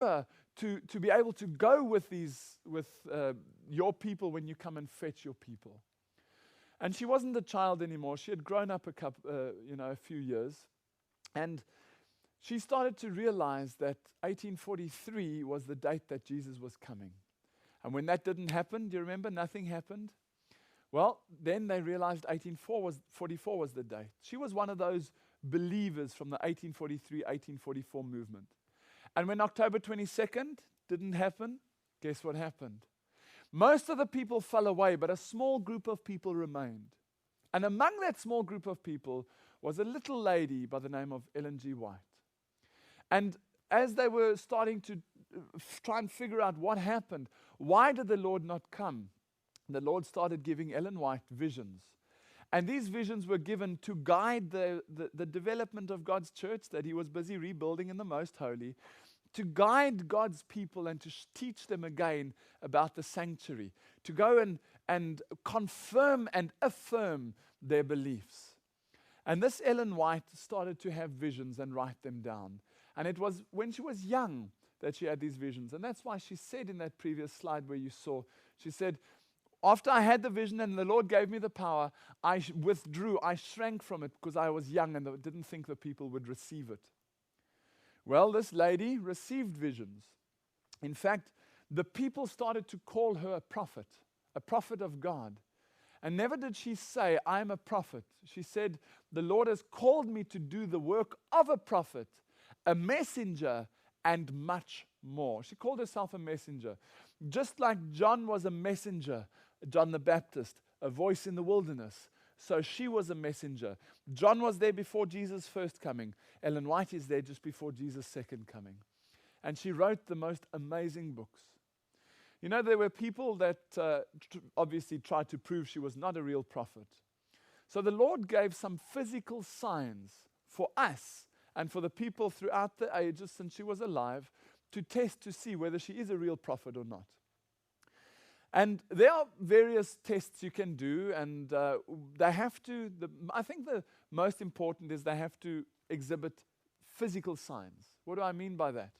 to be able to go with your people when you come and fetch your people. And she wasn't a child anymore. She had grown up a few years. And she started to realize that 1843 was the date that Jesus was coming. And when that didn't happen, do you remember? Nothing happened. Well, then they realized 1844 was the date. She was one of those believers from the 1843-1844 movement. And when October 22nd didn't happen, guess what happened? Most of the people fell away, but a small group of people remained. And among that small group of people was a little lady by the name of Ellen G. White. And as they were starting to try and figure out what happened, why did the Lord not come? The Lord started giving Ellen White visions. And these visions were given to guide the development of God's church that he was busy rebuilding in the Most Holy, to guide God's people and to teach them again about the sanctuary, to go and confirm and affirm their beliefs. And this Ellen White started to have visions and write them down. And it was when she was young that she had these visions. And that's why she said in that previous slide where you saw, she said, after I had the vision and the Lord gave me the power, I withdrew. I shrank from it because I was young and didn't think the people would receive it. Well, this lady received visions. In fact, the people started to call her a prophet of God. And never did she say, I'm a prophet. She said, the Lord has called me to do the work of a prophet, a messenger, and much more. She called herself a messenger. Just like John was a messenger, John the Baptist, a voice in the wilderness. So she was a messenger. John was there before Jesus' first coming. Ellen White is there just before Jesus' second coming. And she wrote the most amazing books. You know, there were people that obviously tried to prove she was not a real prophet. So the Lord gave some physical signs for us and for the people throughout the ages since she was alive to test to see whether she is a real prophet or not. And there are various tests you can do, and they have to, I think the most important is they have to exhibit physical signs. What do I mean by that?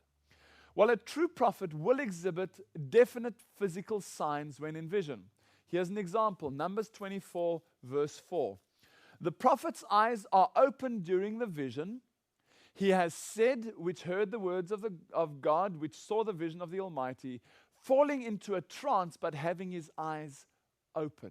Well, a true prophet will exhibit definite physical signs when in vision. Here's an example, Numbers 24, verse 4. The prophet's eyes are opened during the vision. He has said, which heard the words of God, which saw the vision of the Almighty, falling into a trance, but having his eyes open.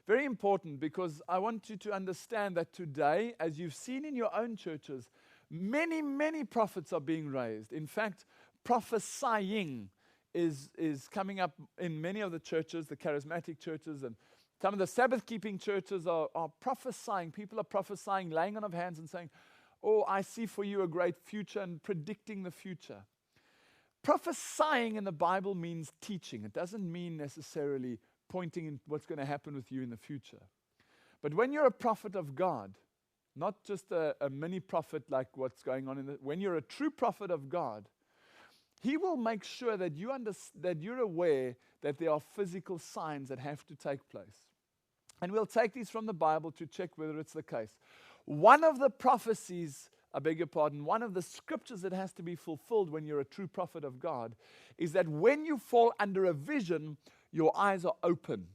Very important, because I want you to understand that today, as you've seen in your own churches, many, many prophets are being raised. In fact, prophesying is coming up in many of the churches, the charismatic churches, and some of the Sabbath-keeping churches are prophesying. People are prophesying, laying on of hands and saying, oh, I see for you a great future, and predicting the future. Prophesying in the Bible means teaching. It doesn't mean necessarily pointing in what's going to happen with you in the future. But when you're a prophet of God, not just a mini prophet like what's going on when you're a true prophet of God, he will make sure that you're aware that there are physical signs that have to take place. And we'll take these from the Bible to check whether it's the case. One of the prophecies, one of the scriptures that has to be fulfilled when you're a true prophet of God is that when you fall under a vision, your eyes are open.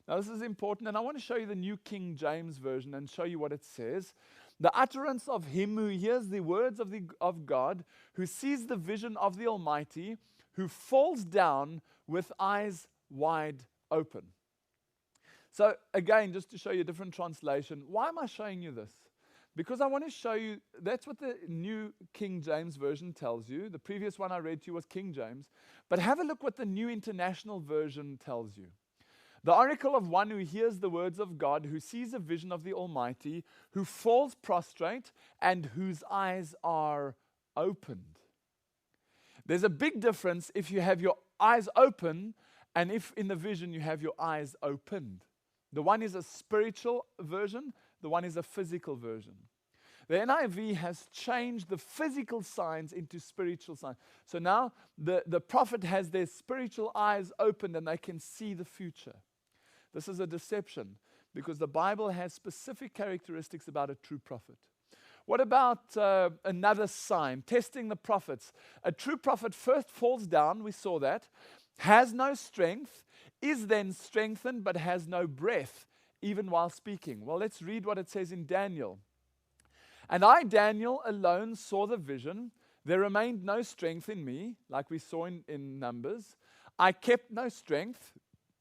Now this is important, and I want to show you the New King James Version and show you what it says. The utterance of him who hears the words of God, who sees the vision of the Almighty, who falls down with eyes wide open. So again, just to show you a different translation, why am I showing you this? Because I want to show you, that's what the New King James Version tells you. The previous one I read to you was King James. But have a look what the New International Version tells you. The oracle of one who hears the words of God, who sees a vision of the Almighty, who falls prostrate, and whose eyes are opened. There's a big difference if you have your eyes open and if in the vision you have your eyes opened. The one is a spiritual version, the one is a physical version. The NIV has changed the physical signs into spiritual signs. So now the prophet has their spiritual eyes opened and they can see the future. This is a deception because the Bible has specific characteristics about a true prophet. What about another sign? Testing the prophets. A true prophet first falls down, we saw that, has no strength, is then strengthened, but has no breath, even while speaking. Well, let's read what it says in Daniel. And I, Daniel, alone saw the vision. There remained no strength in me, like we saw in Numbers. I kept no strength.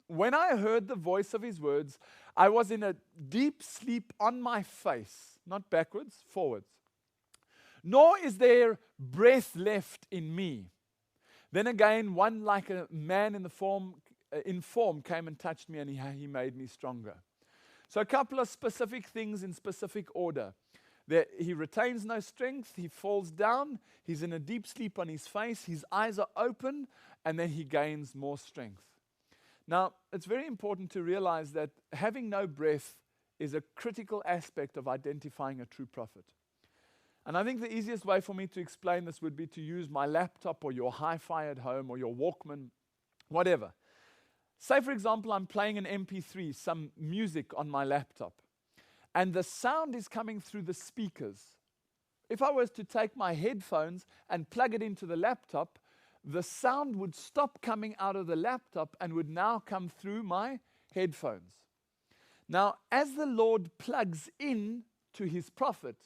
When I heard the voice of his words, I was in a deep sleep on my face, not backwards, forwards. Nor is there breath left in me. Then again, one like a man in form came and touched me, and he made me stronger. So a couple of specific things in specific order. He retains no strength, he falls down, he's in a deep sleep on his face, his eyes are open, and then he gains more strength. Now, it's very important to realize that having no breath is a critical aspect of identifying a true prophet. And I think the easiest way for me to explain this would be to use my laptop or your hi-fi at home or your Walkman, whatever. Say, for example, I'm playing an MP3, some music on my laptop, and the sound is coming through the speakers. If I was to take my headphones and plug it into the laptop, the sound would stop coming out of the laptop and would now come through my headphones. Now, as the Lord plugs in to his prophet,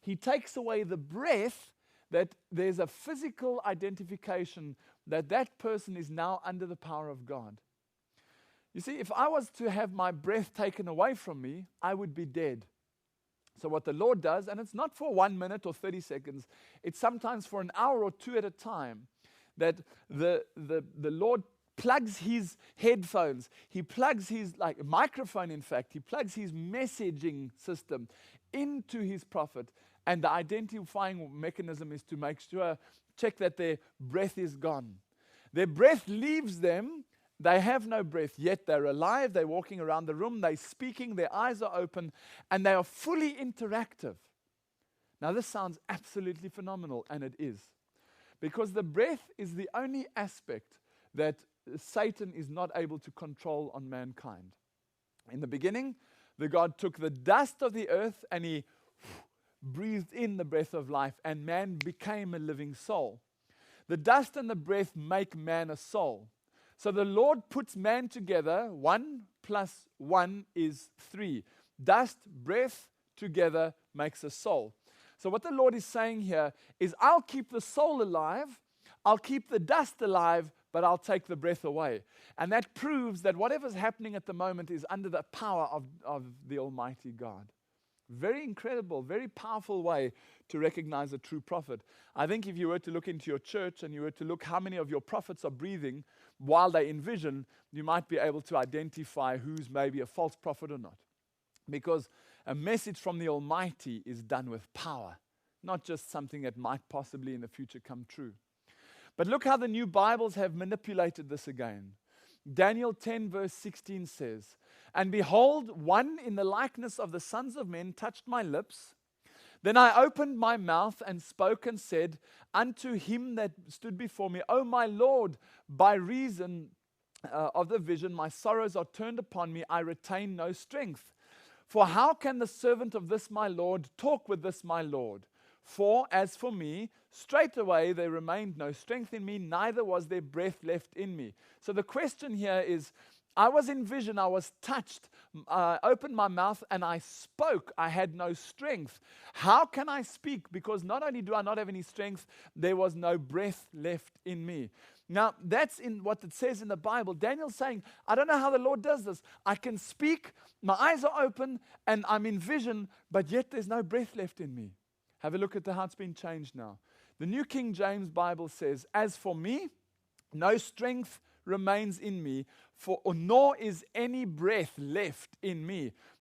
he takes away the breath, that there's a physical identification that that person is now under the power of God. You see, if I was to have my breath taken away from me, I would be dead. So what the Lord does, and it's not for 1 minute or 30 seconds, it's sometimes for an hour or two at a time, that the Lord plugs his headphones, he plugs his microphone, in fact, he plugs his messaging system into his prophet, and the identifying mechanism is to check that their breath is gone. Their breath leaves them. They have no breath, yet they're alive, they're walking around the room, they're speaking, their eyes are open, and they are fully interactive. Now, this sounds absolutely phenomenal, and it is. Because the breath is the only aspect that Satan is not able to control on mankind. In the beginning, the God took the dust of the earth, and he breathed in the breath of life, and man became a living soul. The dust and the breath make man a soul. So the Lord puts man together. 1 + 1 is 3. Dust, breath together makes a soul. So what the Lord is saying here is, I'll keep the soul alive, I'll keep the dust alive, but I'll take the breath away. And that proves that whatever's happening at the moment is under the power of the Almighty God. Very incredible, very powerful way to recognize a true prophet. I think if you were to look into your church and you were to look how many of your prophets are breathing while they envision, you might be able to identify who's maybe a false prophet or not. Because a message from the Almighty is done with power, not just something that might possibly in the future come true. But look how the new Bibles have manipulated this again. Daniel 10 verse 16 says, "And behold, one in the likeness of the sons of men touched my lips. Then I opened my mouth and spoke and said unto him that stood before me, O my Lord, by reason of the vision my sorrows are turned upon me, I retain no strength. For how can the servant of this my Lord talk with this my Lord? For as for me, straightway there remained no strength in me, neither was there breath left in me." So the question here is, I was in vision, I was touched, I opened my mouth and I spoke. I had no strength. How can I speak? Because not only do I not have any strength, there was no breath left in me. Now, that's in what it says in the Bible. Daniel's saying, I don't know how the Lord does this. I can speak, my eyes are open, and I'm in vision, but yet there's no breath left in me. Have a look at how it's been changed now. The New King James Bible says, "As for me, no strength remains in me, nor is any breath left in me."